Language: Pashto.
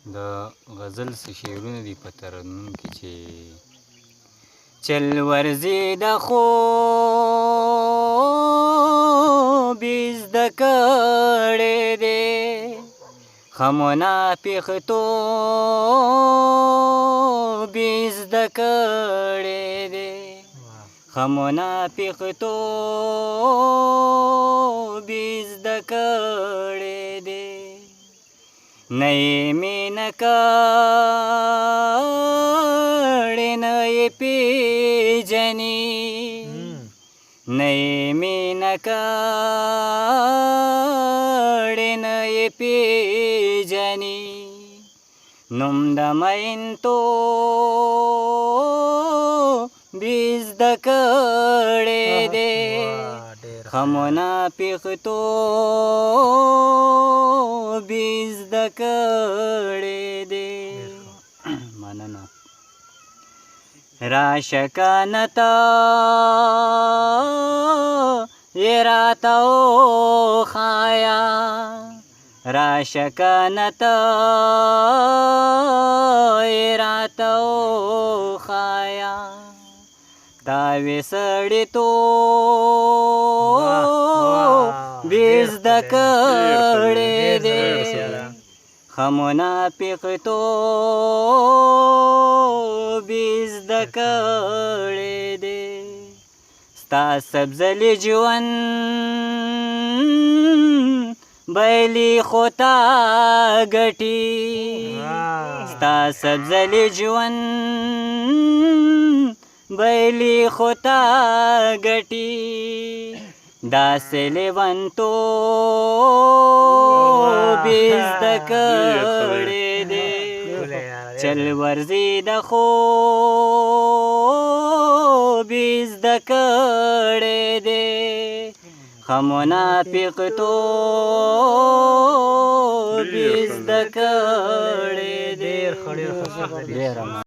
د غزل څه شعرونه دي په ترنم کې چې چل ورځي د خوب زده کړی دی ښه منافقتوب زده کړی دی ښه منافقتوب زده کړی دی نه یې مینه کړې نه یې پېژني نه یې مینه کړې نه یې پېژني نوم د مینتوب زده کړی دی ښه منافقتوب زده کړی دی مننه راشه کنه ته یې راته وښایه راشه کنه ته یې راته وښایه تا وې سړیتوب زده کړی دی ښه منافقتوب زده کړی دی ستا سبزلي ژوند بیلي خو تا ګټي ستا سبزلي ژوند بیلي خو تا ګټي داسې لیونتوب زده کړی دی چل ورځي د خوب زده کړی دی ښه منافقتوب زده کړی دی